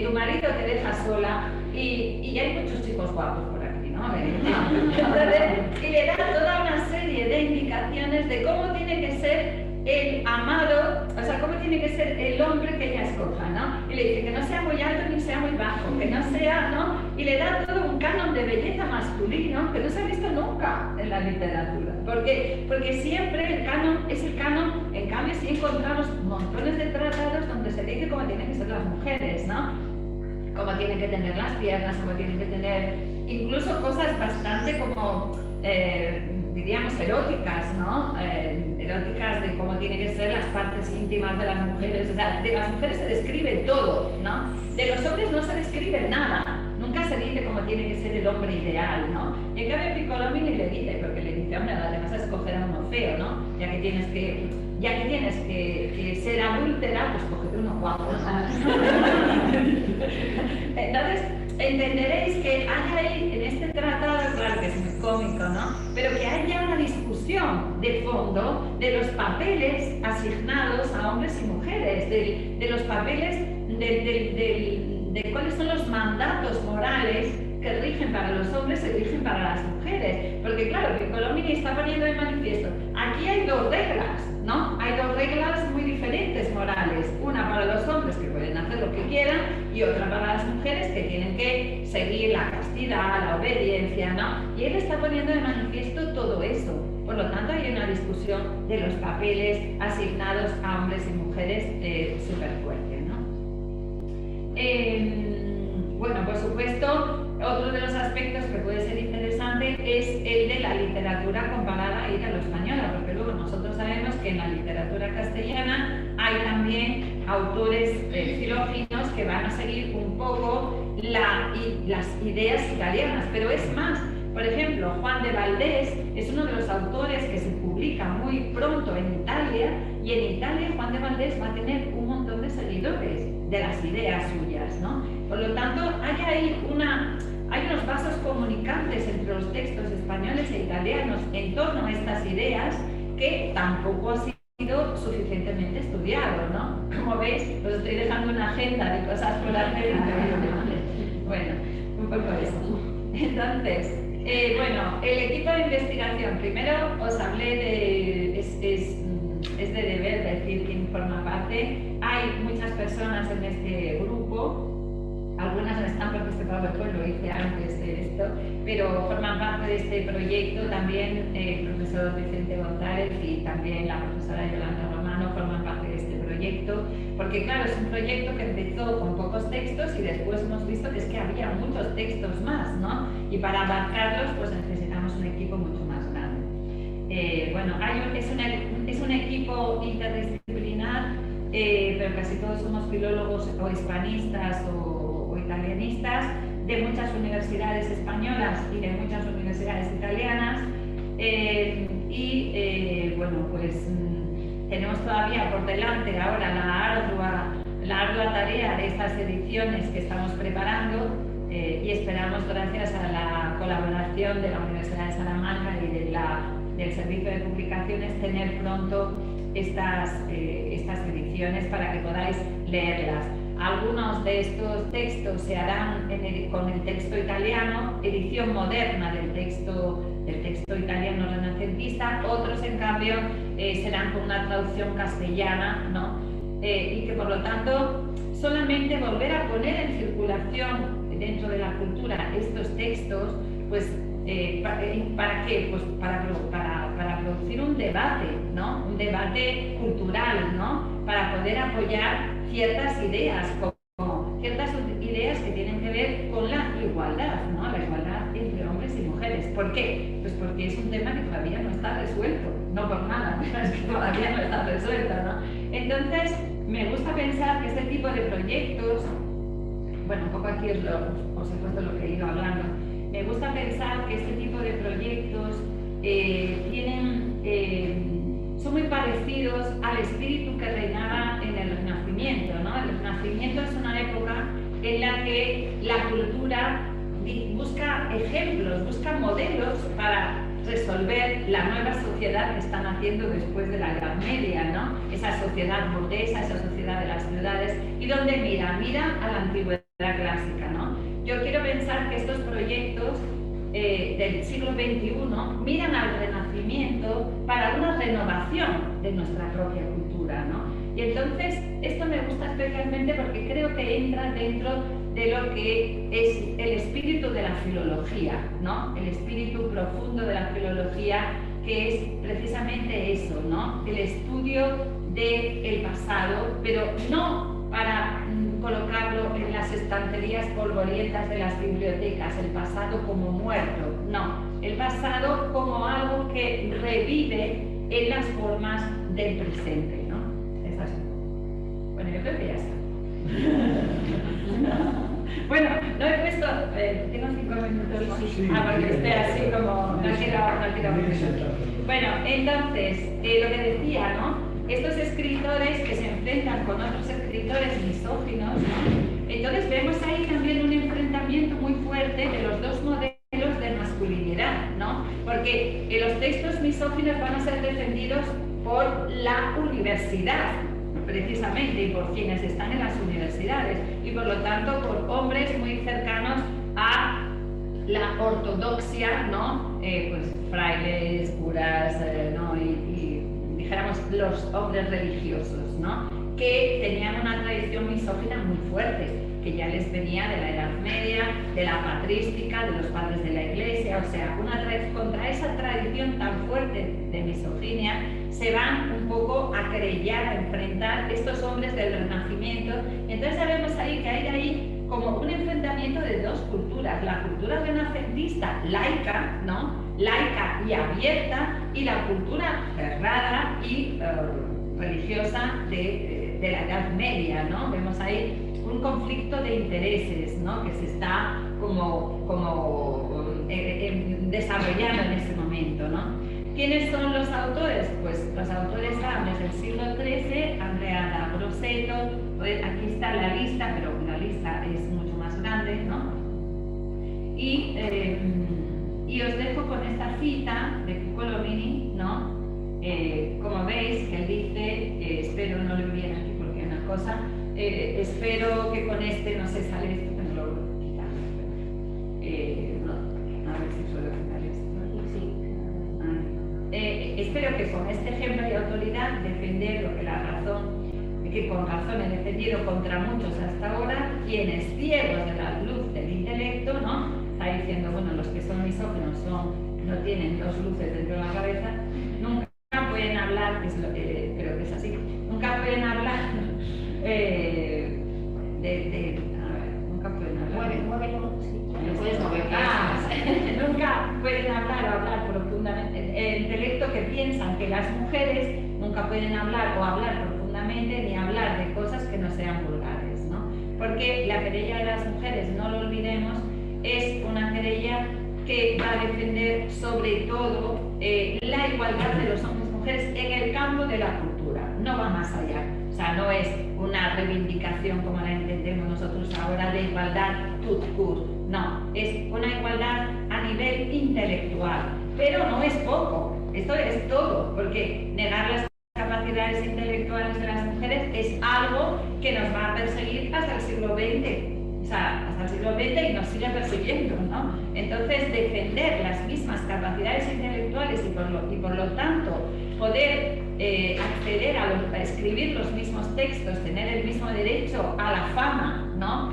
tu marido te deja sola, y hay muchos chicos guapos por aquí, ¿no? Entonces, y le da toda una serie de indicaciones de cómo tiene que ser el amado, o sea, cómo tiene que ser el hombre que ella escoja, ¿no? Y le dice que no sea muy alto ni sea muy bajo, que no sea, ¿no? Y le da todo un canon de belleza masculino que no se ha visto nunca en la literatura. Porque siempre el canon es el canon. En cambio, sí encontramos montones de tratados donde se dice cómo tienen que ser las mujeres, ¿no? Cómo tienen que tener las piernas, cómo tienen que tener incluso cosas bastante como, diríamos, eróticas, ¿no? Eróticas de cómo tienen que ser las partes íntimas de las mujeres. O sea, de las mujeres se describe todo, ¿no? De los hombres no se describe nada. Nunca se dice cómo tiene que ser el hombre ideal, ¿no? Y en cambio Piccolomini le dice, porque le dice, hombre, además a escoger a uno feo, ¿no? Ya que tienes que ser adúltera, pues cógete uno guapo, ¿no? Entonces, entenderéis que hay ahí, en este tratado, claro que es muy cómico, ¿no? Pero que hay ya una discusión de fondo de los papeles asignados a hombres y mujeres, de los papeles, de cuáles son los mandatos morales que rigen para los hombres se rigen para las mujeres. Porque claro, Piccolomini está poniendo de manifiesto, aquí hay dos reglas, ¿no? Hay dos reglas muy diferentes morales. Una para los hombres que pueden hacer lo que quieran y otra para las mujeres que tienen que seguir la castidad, la obediencia, ¿no? Y él está poniendo de manifiesto todo eso. Por lo tanto, hay una discusión de los papeles asignados a hombres y mujeres súper fuerte, ¿no? Bueno, por supuesto, otro de los aspectos que puede ser interesante es el de la literatura comparada y a lo española, porque luego nosotros sabemos que en la literatura castellana hay también autores filóginos que van a seguir un poco las ideas italianas, pero es más. Por ejemplo, Juan de Valdés es uno de los autores que se publica muy pronto en Italia, y en Italia Juan de Valdés va a tener un montón de seguidores de las ideas suyas, ¿no? Por lo tanto, hay unos vasos comunicantes entre los textos españoles e italianos en torno a estas ideas que tampoco ha sido suficientemente estudiado, ¿no? Como veis, os estoy dejando una agenda de cosas por hacer. Bueno, un poco eso. Entonces, bueno, el equipo de investigación, primero os hablé de, es de deber decir quién forma parte. Hay muchas personas en este grupo, algunas no están porque este PowerPoint lo hice antes de esto, pero forman parte de este proyecto también el profesor Vicente González y también la profesora Yolanda Romano forman parte de este proyecto, porque claro, es un proyecto que empezó con pocos textos y después hemos visto que es que había muchos textos más, ¿no? Y para abarcarlos pues necesitamos un equipo mucho más grande. Bueno, es un equipo interdisciplinar, pero casi todos somos filólogos o hispanistas o italianistas de muchas universidades españolas y de muchas universidades italianas. Bueno, pues tenemos todavía por delante ahora la ardua tarea de estas ediciones que estamos preparando y esperamos, gracias a la colaboración de la Universidad de Salamanca y del Servicio de Publicaciones, tener pronto estas ediciones para que podáis leerlas. Algunos de estos textos se harán con el texto italiano, edición moderna del texto italiano renacentista, otros en cambio serán con una traducción castellana, ¿no? Y que por lo tanto solamente volver a poner en circulación dentro de la cultura estos textos, pues ¿para qué? Pues para producir un debate, ¿no? Un debate cultural, ¿no? Para poder apoyar ciertas ideas que tienen que ver con la igualdad, ¿no? La igualdad entre hombres y mujeres. ¿Por qué? Pues porque es un tema que todavía no está resuelto, no por nada, pero es que todavía no está resuelto, ¿no? Entonces, me gusta pensar que este tipo de proyectos, bueno, un poco aquí os he puesto lo que he ido hablando, me gusta pensar que este tipo de proyectos son muy parecidos al espíritu que reinaba en el Renacimiento, ¿no? El Renacimiento es una época en la que la cultura busca ejemplos, busca modelos para resolver la nueva sociedad que están haciendo después de la Edad Media, ¿no? Esa sociedad burguesa, esa sociedad de las ciudades, y donde mira a la antigüedad clásica, ¿no? Yo quiero pensar que estos proyectos del siglo XXI miran al Renacimiento para una renovación de nuestra propia cultura, ¿no? Y entonces esto me gusta especialmente porque creo que entra dentro de lo que es el espíritu de la filología, ¿no? El espíritu profundo de la filología, que es precisamente eso, ¿no? El estudio del pasado, pero no para colocarlo en las estanterías polvorientas de las bibliotecas, el pasado como muerto, no, el pasado como algo que revive en las formas del presente, ¿no? Estas son. Bueno, yo creo que ya está. Bueno, no he puesto, tengo 5 minutos más, porque estoy así como, no quiero bueno, entonces, lo que decía, ¿no? Estos escritores que se enfrentan con otros escritores misóginos, ¿no? Entonces vemos ahí también un enfrentamiento muy fuerte de los dos modelos de masculinidad, ¿no? Porque los textos misóginos van a ser defendidos por la universidad, precisamente, y por quienes están en las universidades, y por lo tanto por hombres muy cercanos a la ortodoxia, ¿no? Pues frailes, curas, ¿no? Y dijéramos los hombres religiosos, ¿no? Que tenían una tradición misógina muy fuerte, que ya les venía de la Edad Media, de la patrística, de los padres de la Iglesia, o sea, contra esa tradición tan fuerte de misoginia se van un poco a querellar, a enfrentar estos hombres del Renacimiento. Entonces ya vemos ahí que hay ahí como un enfrentamiento de dos culturas, la cultura renacentista laica, ¿no? Laica y abierta, y la cultura cerrada y religiosa de la Edad Media, ¿no? Vemos ahí un conflicto de intereses, ¿no? Que se está desarrollando en ese momento, ¿no? ¿Quiénes son los autores? Pues los autores van desde el siglo XIII, Andrea da Grosseto, aquí está la lista, pero la lista es mucho más grande, ¿no? Y os dejo con esta cita de Piccolomini, ¿no? Como veis, que él dice, espero no lo viera aquí porque hay una cosa, espero que con este no se sale esto, que no lo voy a quitar. A ver si puedo quitar esto. Espero que con este ejemplo de autoridad defender lo que con razón he defendido contra muchos hasta ahora, quienes ciegos de la luz del intelecto, ¿no? Está diciendo, bueno, los que son misóginos no tienen dos luces dentro de la cabeza, nunca pueden hablar, creo que es así, nunca pueden hablar nunca pueden hablar. Muévelo, sí. Lo puedes mover. Nunca pueden hablar profundamente. El intelecto que piensan que las mujeres nunca pueden hablar o hablar profundamente ni hablar de cosas que no sean vulgares, ¿no? Porque la querella de las mujeres, no lo olvidemos, es una querella que va a defender sobre todo la igualdad de los hombres y mujeres en el campo de la cultura, no va más allá. O sea, no es una reivindicación como la entendemos nosotros ahora de igualdad tout court, no, es una igualdad a nivel intelectual, pero no es poco, esto es todo, porque negar las capacidades intelectuales de las mujeres es algo que nos va a perseguir hasta el siglo XX, o sea, hasta el siglo XX y nos sigue persiguiendo, ¿no? Entonces, defender las mismas capacidades intelectuales y por lo tanto poder acceder a escribir los mismos textos, tener el mismo derecho a la fama, ¿no?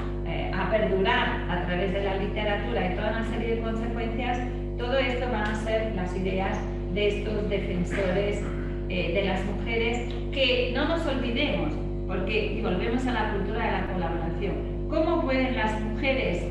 A perdurar a través de la literatura y toda una serie de consecuencias, todo esto van a ser las ideas de estos defensores de las mujeres, que no nos olvidemos, porque, y volvemos a la cultura de la colaboración, ¿cómo pueden las mujeres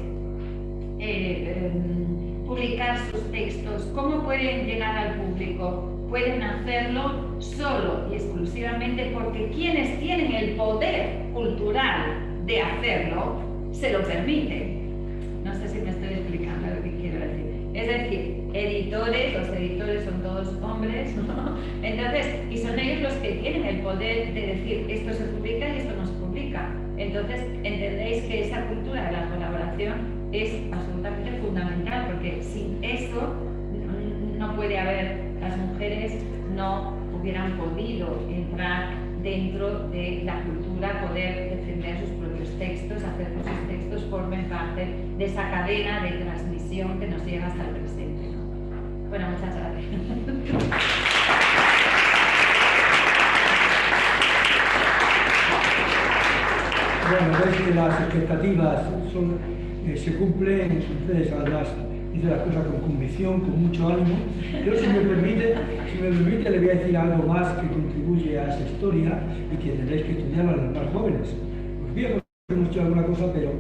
publicar sus textos? ¿Cómo pueden llegar al público? Pueden hacerlo solo y exclusivamente porque quienes tienen el poder cultural de hacerlo se lo permiten. No sé si me estoy explicando lo que quiero decir. Es decir, editores, los editores son todos hombres, ¿no? Entonces, y son ellos los que tienen el poder de decir esto se publica y esto no se publica. Entonces, entendéis que esa cultura de la colaboración es absolutamente fundamental, porque sin eso no puede haber, las mujeres no hubieran podido entrar dentro de la cultura, poder defender sus propios textos, hacer que sus textos formen parte de esa cadena de transmisión que nos llega hasta el presente, ¿no? Bueno, muchas gracias. Bueno, veis que las expectativas se cumplen, ustedes además dicen las cosas con convicción, con mucho ánimo. Yo, si me permite, le voy a decir algo más que contribuye a esa historia y que tendréis que estudiar a los más jóvenes. Los viejos hemos hecho alguna cosa, pero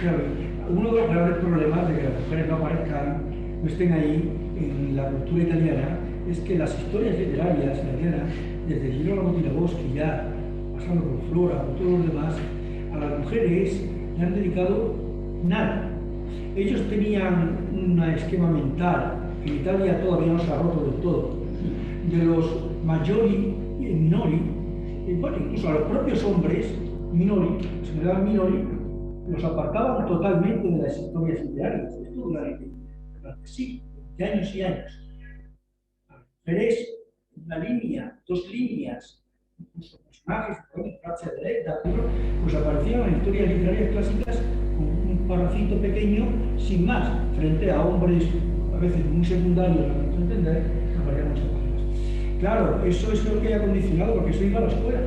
claro, uno de los grandes problemas de que las mujeres no aparezcan, no estén ahí en la cultura italiana, es que las historias literarias italianas, desde Girolamo Tiraboschi ya, pasando por Flora, por todos los demás, a las mujeres le han dedicado nada. Ellos tenían un esquema mental que en Italia todavía no se ha roto del todo, de los maggiori y minori, y bueno, incluso a los propios hombres minori, se llamaban minori, los apartaban totalmente de las historias literarias. Esto durante sí, de años y años. Pero es una línea, dos líneas, incluso personajes, pues aparecían en historias literarias clásicas con un párrafo trocito pequeño, sin más, frente a hombres a veces muy secundarios, a nuestro entender, aparecían muchas cosas. Claro, eso es lo que ha condicionado, porque eso iba a la escuela.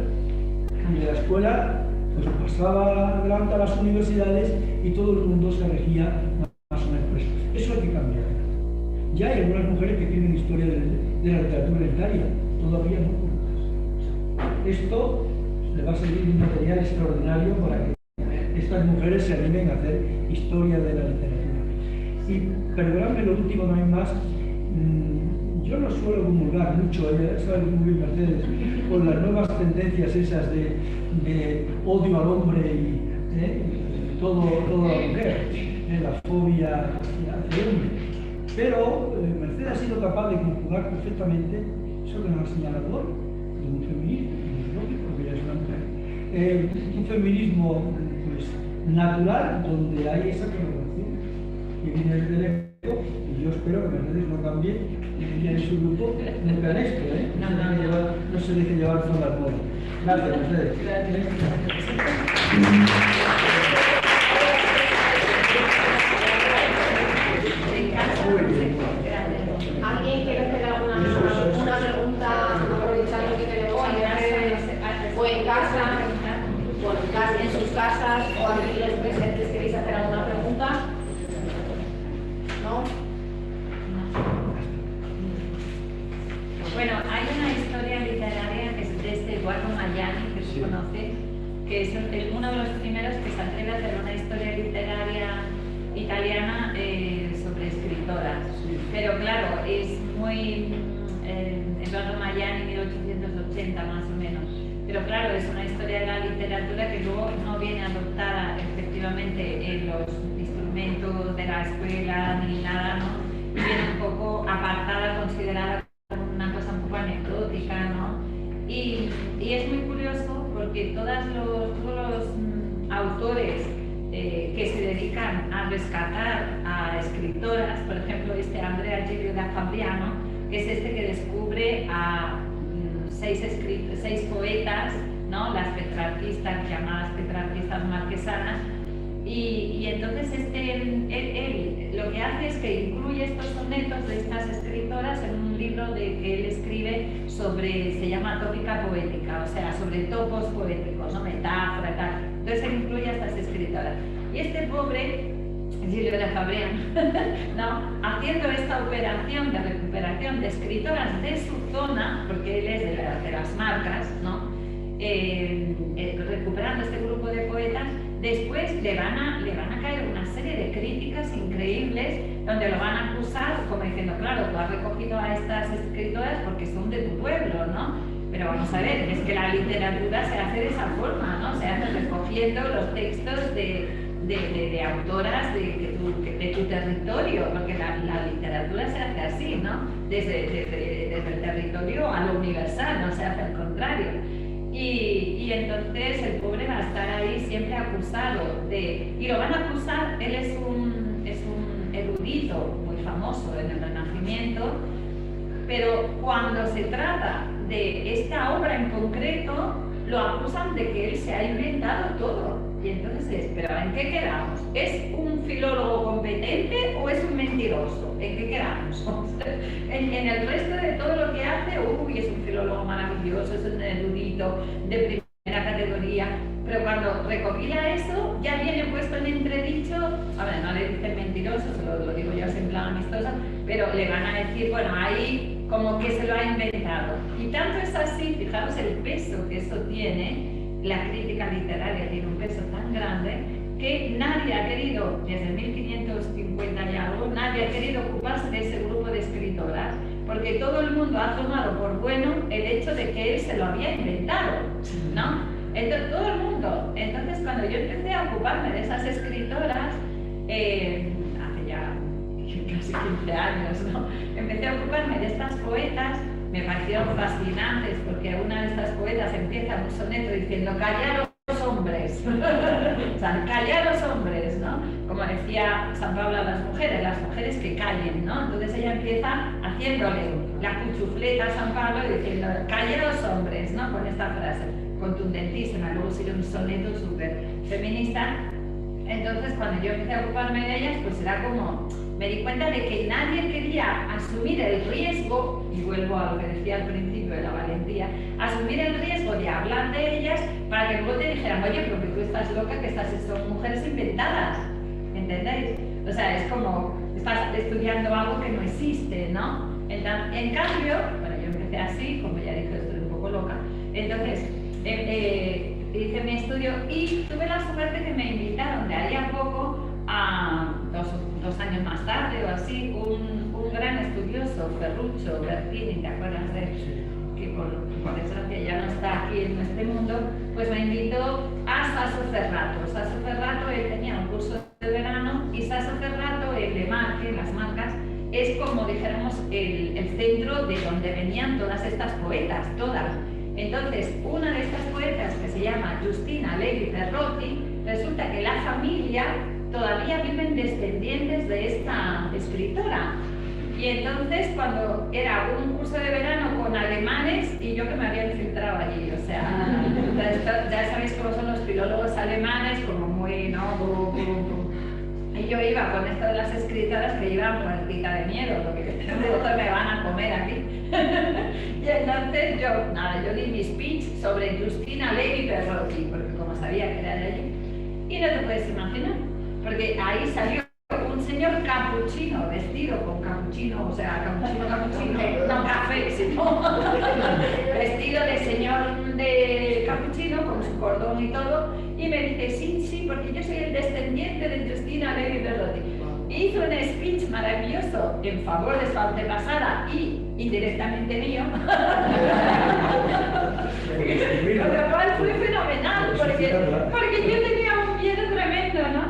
Y de la escuela pues pasaba adelante a las universidades y todo el mundo se regía más o menos por eso. Eso hay que cambiar. Ya hay algunas mujeres que tienen historia de la literatura literaria, todavía no públicas. Esto le va a servir un material extraordinario para que estas mujeres se animen a hacer historia de la literatura. Y perdonadme lo último, no hay más. Yo no suelo comulgar mucho, sabes muy bien Mercedes, con las nuevas tendencias esas de odio al hombre y todo la mujer, la fobia hacia el hombre. Pero Mercedes ha sido capaz de conjugar perfectamente eso que nos ha señalado hoy, de un feminismo, lógico, porque ella es una mujer, un feminismo pues, natural, donde hay esa colaboración que viene desde el ego, y yo espero que Mercedes no cambie en su grupo nunca en esto, no se deje llevar por las modas. Gracias, Mercedes. ¿Alguien quiere hacer alguna pregunta aprovechando que tenemos o en casa, en sus casas o aquí los presentes queréis hacer alguna pregunta? ¿No? Bueno, hay una historia literaria que es de este Eduardo Magliani, que se conoce, que es uno de los primeros que se atreve a hacer una historia literaria italiana sobre escritoras. Pero claro, es muy Eduardo Magliani, 1880 más o menos. Pero claro, es una historia de la literatura que luego no viene adoptada efectivamente en los instrumentos de la escuela ni nada, ¿no? Y viene un poco apartada, considerada como una cosa un poco anecdótica, ¿no? Y es muy curioso porque todos los autores que se dedican a rescatar a escritoras, por ejemplo, Andrea Giglio da Fabriano, que es este que descubre a 6 poetas, ¿no? Las petrarquistas, llamadas petrarquistas marquesanas, y entonces él lo que hace es que incluye estos sonetos de estas escritoras en un libro que él escribe sobre, se llama tópica poética, o sea, sobre topos poéticos, ¿no? Metáfora y tal. Entonces él incluye a estas escritoras. Y este pobre Giglio da Fabriano, ¿no? Haciendo esta operación de recuperación de escritoras de su zona, porque él es de las Marcas, ¿no? Recuperando este grupo de poetas, después le van a caer una serie de críticas increíbles donde lo van a acusar como diciendo, claro, tú has recogido a estas escritoras porque son de tu pueblo, ¿no? Pero vamos a ver, es que la literatura se hace de esa forma, ¿no? Se hace recogiendo los textos de autoras de tu territorio, porque la literatura se hace así, ¿no? Desde el territorio a lo universal, no se hace al contrario. Y entonces el pobre va a estar ahí siempre acusado y lo van a acusar, él es un erudito muy famoso en el Renacimiento, pero cuando se trata de esta obra en concreto, lo acusan de que él se ha inventado todo. Y entonces, ¿pero en qué quedamos? ¿Es un filólogo competente o es un mentiroso? ¿En qué quedamos? En el resto de todo lo que hace, es un filólogo maravilloso, es un erudito de primera categoría, pero cuando recopila eso, ya viene puesto en entredicho, a ver, no le dicen mentiroso, lo digo yo así en plan amistoso, pero le van a decir, bueno, ahí como que se lo ha inventado. Y tanto es así, fijaros el peso que eso tiene, la crítica literaria tiene un peso tan grande que nadie ha querido, desde 1550 y algo, nadie ha querido ocuparse de ese grupo de escritoras, porque todo el mundo ha tomado por bueno el hecho de que él se lo había inventado, ¿no? Entonces, todo el mundo. Entonces, cuando yo empecé a ocuparme de esas escritoras, hace ya casi 15 años, ¿no? Empecé a ocuparme de estas poetas, me parecieron fascinantes, porque una de estas poetas empieza un soneto diciendo callaros hombres, o sea, callaros hombres, ¿no? Como decía San Pablo a las mujeres que callen, ¿no? Entonces ella empieza haciéndole la cuchufleta a San Pablo diciendo callaros hombres, ¿no? Con esta frase contundentísima, luego sigue un soneto súper feminista. Entonces, cuando yo empecé a ocuparme de ellas, pues era como, me di cuenta de que nadie quería asumir el riesgo, y vuelvo a lo que decía al principio de la valentía, asumir el riesgo de hablar de ellas para que luego te dijeran, oye, pero que tú estás loca, que son mujeres inventadas, ¿entendéis? O sea, es como, estás estudiando algo que no existe, ¿no? En cambio, bueno, yo empecé así, como ya dije, estoy un poco loca, entonces hice mi estudio y tuve la suerte que me invitaron de ahí a poco, a dos años más tarde o así, un gran estudioso, Ferruccio Bertini, ¿te acuerdas de él? Que por desgracia ya no está aquí en este mundo, pues me invitó a Sasso Ferrato. Sasso Ferrato, él tenía un curso de verano y Sasso Ferrato, el de marketing, las marcas, es como dijéramos el centro de donde venían todas estas poetas, todas. Entonces, una de estas poetas, que se llama Giustina Levi Perrotti, resulta que la familia todavía viven descendientes de esta escritora. Y entonces, cuando era un curso de verano con alemanes, y yo que me había infiltrado allí, o sea, ya sabéis cómo son los filólogos alemanes, como muy, ¿no? Y yo iba con esto de las escritoras que iban muertita de miedo, porque me van a comer aquí. Y entonces yo di mi speech sobre Giustina Levi Perrotti, porque como sabía que era de allí. Y no te puedes imaginar, porque ahí salió un señor capuchino, vestido con capuchino, o sea, capuchino, no café, sino vestido de señor de capuchino, con su cordón y todo, y me dice, sí, porque yo soy el descendiente de Giustina Levi Perrotti. Hizo un speech maravilloso en favor de su antepasada y indirectamente mío, con lo cual fue fenomenal, porque yo tenía un miedo tremendo, ¿no?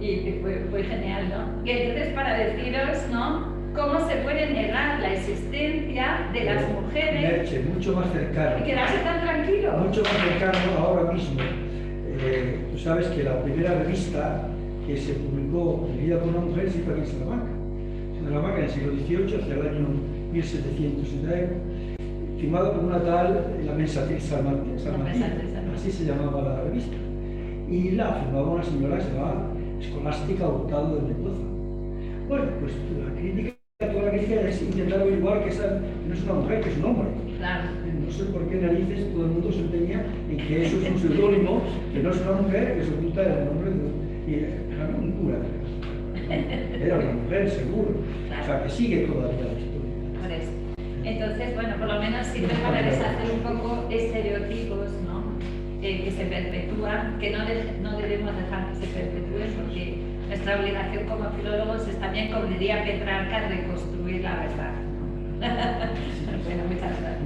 Y fue genial, ¿no? Y entonces para deciros, ¿no?, cómo se puede negar la existencia de las mujeres. Merche, mucho más cercano. Y quedarse tan tranquilo. Mucho más cercano ahora mismo. Tú sabes que la primera revista que se publicó Vivida por una mujer se hizo aquí en Salamanca. En Salamanca, en el siglo XVIII, hacia el año 1761, firmado por una tal, la Mensatriz Salmantina, así se llamaba la revista. Y la firmaba una señora que se llamaba Escolástica Hurtado de Mendoza. Bueno, pues toda la crítica es intentar averiguar que esa no es una mujer, que es un hombre. Claro. No sé por qué narices todo el mundo se empeña en que eso es un seudónimo, que no es una mujer, que se oculta el nombre de... Y era una cura. Era una mujer, seguro. Claro. O sea, que sigue todavía la historia. Por eso. Entonces, bueno, por lo menos sirve para deshacer un poco estereotipos, ¿no? Que se perpetúan, que no debemos dejar que se perpetúen, porque nuestra obligación como filólogos es también, como diría Petrarca, reconstruir la verdad, ¿no? Bueno, muchas gracias.